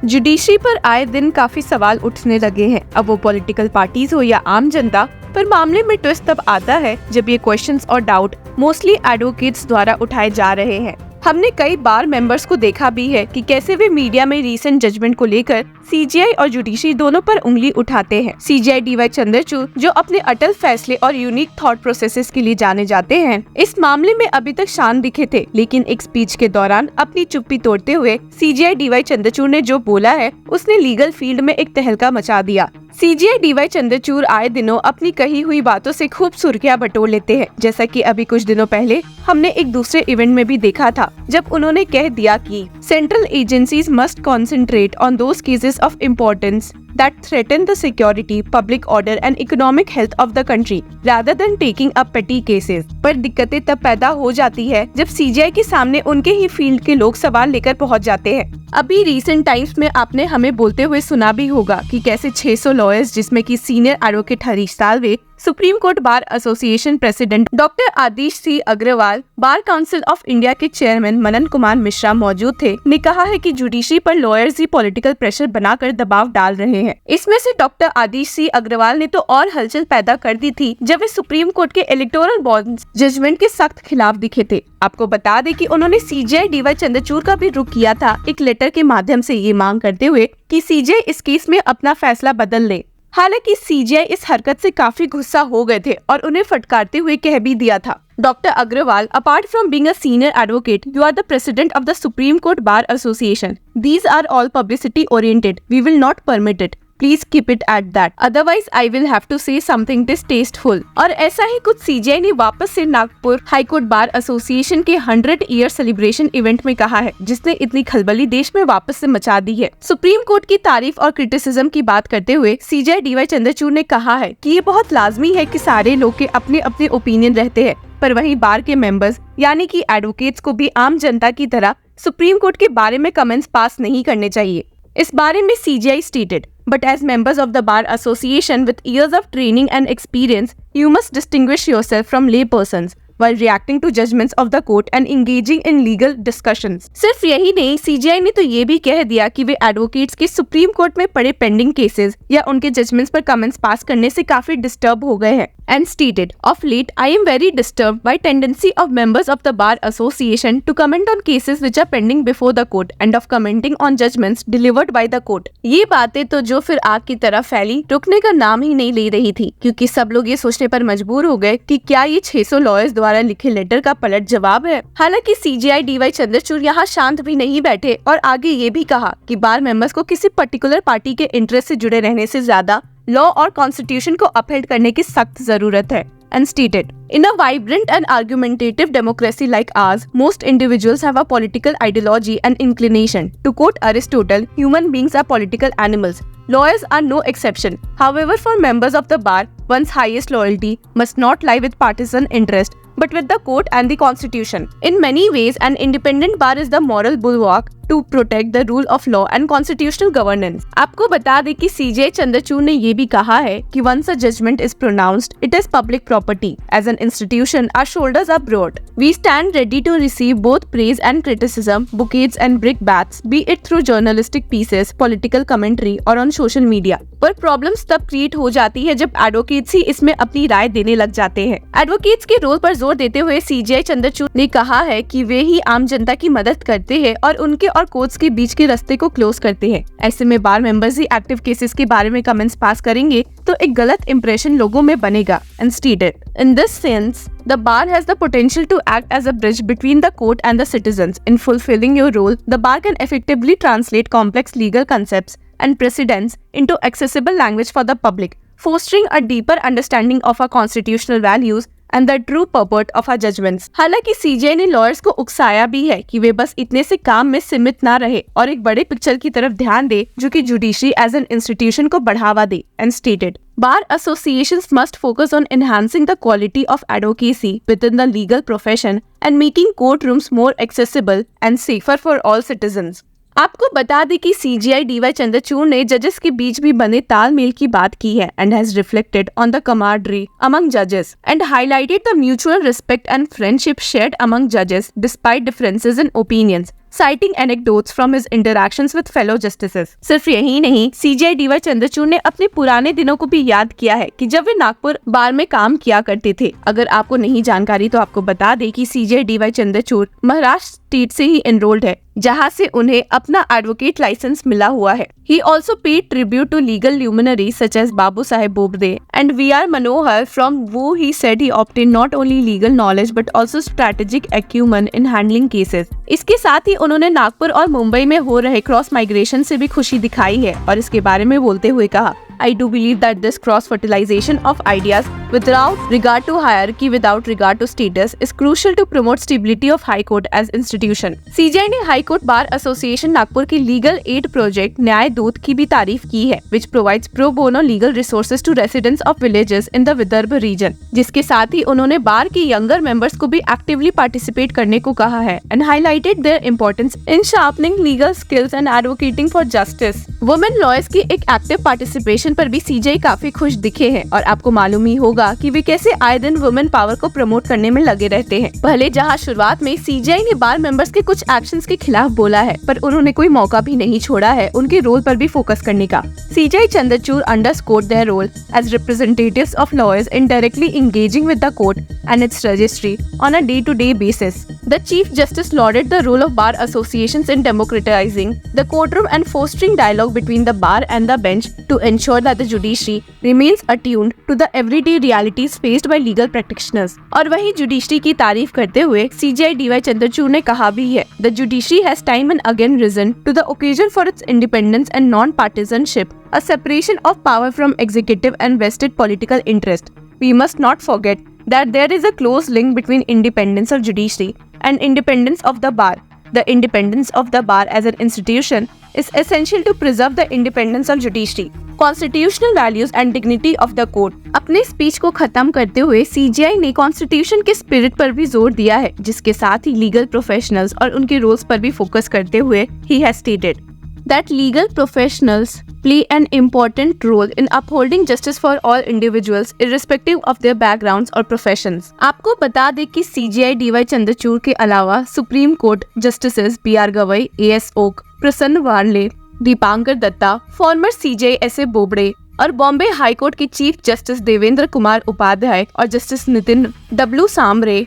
Judiciary पर आए दिन काफी सवाल उठने लगे हैं। अब वो पॉलिटिकल पार्टीज हो या आम जनता, पर मामले में ट्विस्ट तब आता है जब ये क्वेश्चंस और डाउट मोस्टली एडवोकेट्स द्वारा उठाए जा रहे हैं। हमने कई बार मेंबर्स को देखा भी है कि कैसे वे मीडिया में रीसेंट जजमेंट को लेकर सीजीआई और जुडिशरी दोनों पर उंगली उठाते हैं। सीजीआई डीवाई चंद्रचूड़, जो अपने अटल फैसले और यूनिक थॉट प्रोसेसेस के लिए जाने जाते हैं, इस मामले में अभी तक शांत दिखे थे, लेकिन एक स्पीच के दौरान अपनी चुप्पी तोड़ते हुए सीजीआई डीवाई चंद्रचूड़ ने जो बोला है उसने लीगल फील्ड में एक तहलका मचा दिया। सीजीआई डीवाई चंद्रचूड़ आए दिनों अपनी कही हुई बातों से खूब सुर्खियां बटोर लेते हैं, जैसा कि अभी कुछ दिनों पहले हमने एक दूसरे इवेंट में भी देखा था, जब उन्होंने कह दिया कि central agencies must concentrate on those cases of importance that threaten the security, public order and economic health of the country rather than taking up petty cases। पर दिक्कतें तब पैदा हो जाती है जब सीजीआई के सामने उनके ही फील्ड के लोग सवाल लेकर पहुंच जाते हैं। अभी रीसेंट टाइम्स में आपने हमें बोलते हुए सुना भी होगा कि कैसे 600 लॉयर्स, जिसमें कि senior advocate Harish Salve, supreme court bar association president doctor Adish C Agarwal, bar council of India के चेयरमैन मनन कुमार मिश्रा मौजूद थे, ने कहा है कि जुडिशरी पर लॉयर्स ही पॉलिटिकल प्रेशर बनाकर दबाव डाल रहे हैं। इसमें से डॉक्टर आदिश सी अग्रवाल ने तो और हलचल पैदा कर दी थी जब वे सुप्रीम कोर्ट के इलेक्टोरल बॉन्ड्स जजमेंट के सख्त खिलाफ दिखे थे। आपको बता दें कि उन्होंने सीजीआई डीवाई चंद्रचूड़ का भी रुख किया था, एक लेटर के माध्यम से ये मांग करते हुए कि सीजीआई इस केस में अपना फैसला बदल ले। हालांकि सीजीआई इस हरकत से काफी गुस्सा हो गए थे और उन्हें फटकारते हुए कह भी दिया था, doctor Agarwal, apart from being a senior advocate, you are the president of the supreme court bar association. These are all publicity oriented. We will not permit it. Please keep it at that, otherwise I will have to say something distasteful. और ऐसा ही कुछ CGI ने वापस से Nagpur high court bar association के 100 year celebration event में कहा है, जिसने इतनी खलबली देश में वापस से मचा दी है। सुप्रीम कोर्ट की तारीफ और क्रिटिसिज्म की बात करते हुए सीजीआई डीवाई चंद्रचूड़ ने कहा है कि ये बहुत लाजमी है कि सारे लोग के अपने अपने ओपिनियन रहते हैं, पर वहीं बार के मेंबर्स यानी कि एडवोकेट्स को भी आम जनता की तरह सुप्रीम कोर्ट के बारे में कमेंट्स पास नहीं करने चाहिए। इस बारे में CGI stated, but as members of the bar association with years of training and experience, you must distinguish yourself from lay persons while reacting to judgments of the court and engaging in legal discussions। सिर्फ यही नहीं, CGI ने तो ये भी कह दिया कि वे एडवोकेट्स के सुप्रीम कोर्ट में पड़े पेंडिंग केसेस या उनके जजमेंट्स पर कमेंट्स पास करने से काफी डिस्टर्ब हो गए हैं। And stated, of late, I am very disturbed by tendency of members of the bar association to comment on cases which are pending before the court and of commenting on judgments delivered by the court। ये बातें तो जो फिर आग की तरह फैली, रुकने का नाम ही नहीं ले रही थी, क्योंकि सब लोग ये सोचने पर मजबूर हो गए कि क्या ये 600 लॉयर्स द्वारा लिखे लेटर का पलट जवाब है। हालांकि सीजीआई डीवाई चंद्रचूड़ यहाँ शांत भी नहीं बैठे और आगे ये भी कहा कि बार मेंबर्स को किसी पर्टिकुलर पार्टी के इंटरेस्ट से जुड़े रहने से ज्यादा लॉ और कॉन्स्टिट्यूशन को अपहेल्ड करने की सख्त जरूरत है। And stated, in a vibrant and argumentative democracy like ours, most individuals have a political ideology and inclination. To quote Aristotle, human beings are political animals. Lawyers are no exception. However, for members of the bar, one's highest loyalty must not lie with partisan interest, but with the court and the constitution. In many ways, an independent bar is the moral bulwark to protect the rule of law and constitutional governance। आपको बता दें कि CGI Chandrachud ने ये भी कहा है कि once a judgment is pronounced, it is public property। As an institution, our shoulders are broad. We stand ready to receive both praise and criticism, bouquets and brickbats, be it through journalistic pieces, political commentary or on social media। पर problems तब create हो जाती है जब advocates ही इसमें अपनी राय देने लग जाते हैं। एडवोकेट्स के रोल पर जोर देते हुए सीजीआई चंद्रचूड़ ने कहा है कि वे ही आम जनता की मदद करते हैं और उनके और कोर्ट्स के बीच के रास्ते को क्लोज करते हैं। ऐसे में बार मेंबर्स ही एक्टिव केसेस के बारे में कमेंट्स पास करेंगे तो एक गलत इंप्रेशन लोगों में बनेगा। And stated, in this sense the bar has the potential to act as a bridge between the court and the citizens। In fulfilling your role, the bar can effectively translate complex legal concepts and precedents into accessible language for the public, fostering a deeper understanding of our constitutional values and the true purport of our judgments। हालांकि CGI ने lawyers को उकसाया भी है कि वे बस इतने से काम में सीमित ना रहे और एक बड़े पिक्चर की तरफ ध्यान दे, जो कि जुडिशरी एज एन इंस्टीट्यूशन को बढ़ावा दे। And stated, bar associations must focus on enhancing the quality of advocacy within the legal profession and making courtrooms more accessible and safer for all citizens। आपको बता दें कि सीजीआई डीवाई चंद्रचूड़ ने जजेस के बीच भी बने तालमेल की बात की है and has reflected on the camaraderie among judges and highlighted the mutual respect and friendship shared among judges despite differences in opinions। citing anecdotes from his interactions with fellow justices. सिर्फ यही नहीं, CJI DY चंद्रचूड़ ने अपने पुराने दिनों को भी याद किया है कि जब वे नागपुर बार में काम किया करते थे। अगर आपको नहीं जानकारी तो आपको बता दे कि CJI DY Chandrachud Maharashtra state से ही एनरोल्ड है, जहां से उन्हें अपना एडवोकेट लाइसेंस मिला हुआ है। He also paid tribute to legal luminaries such as Babu Saheb Bobde and V.R. Manohar, from who he said he obtained not only legal knowledge but also strategic acumen in handling cases. इसके साथ ही उन्होंने नागपुर और मुंबई में हो रहे cross migration से भी खुशी दिखाई है और इसके बारे में बोलते हुए कहा, I do believe that this cross-fertilization of ideas without regard to hierarchy, without regard to status, is crucial to promote stability of High Court as institution. CJI ने high court bar association Nagpur के legal aid project न्याय दूत की भी तारीफ की है, which provides pro bono legal resources to residents of villages in the Vidarbha region. जिसके साथ ही उन्होंने बार के यंगर मेंबर्स को भी एक्टिवली पार्टिसिपेट करने को कहा है and highlighted their importance in sharpening legal skills and advocating for justice. Women lawyers की एक एक्टिव पार्टिसिपेशन पर भी CJI काफी खुश दिखे हैं और आपको मालूम ही होगा कि वे कैसे आए दिन वुमेन पावर को प्रमोट करने में लगे रहते हैं। पहले जहां शुरुआत में CJI ने बार मेंबर्स के कुछ एक्शंस के खिलाफ बोला है, पर उन्होंने कोई मौका भी नहीं छोड़ा है उनके रोल पर भी फोकस करने का। CJI Chandrachud underscored their role as representatives of lawyers in directly engaging with the court and its registry on a day-to-day basis. The Chief Justice lauded the role of bar associations in democratizing the courtroom and fostering dialogue between the bar and the bench to ensure that the judiciary remains attuned to the everyday realities faced by legal practitioners. और वहीं judiciary की तारीफ करते हुए CJI DY Chandrachud ने कहा भी है, The judiciary has time and again risen to the occasion for its independence and non-partisanship, a separation of power from executive and vested political interest. We must not forget that there is a close link between independence of judiciary and independence of the bar. The independence of the bar as an institution is essential to preserve the independence of judiciary, constitutional values and dignity of the court. अपने speech को खत्म करते हुए CJI ने constitution के spirit पर भी जोर दिया है, जिसके साथ ही लीगल प्रोफेशनल्स और उनके रोल्स पर भी फोकस करते हुए he has stated that legal professionals play an important role in upholding justice for all individuals irrespective of their backgrounds or professions. आपको बता दें कि CJI DY चंद्रचूड़ के अलावा supreme court justices BR Gavai, AS Oka, Prasanna Varale, Dipankar Datta, former CJI SA Bobde और Bombay high court के chief justice Devendra Kumar Upadhyay और justice Nitin W Sambare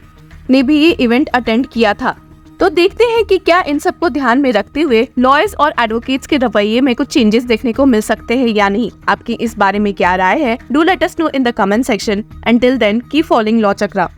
ने भी ये इवेंट अटेंड किया था। तो देखते हैं कि क्या इन सबको ध्यान में रखते हुए लॉयर्स और एडवोकेट्स के रवैये में कुछ चेंजेस देखने को मिल सकते हैं या नहीं। आपकी इस बारे में क्या राय है? Do let us know in the comment section. Until then, keep following law chakra.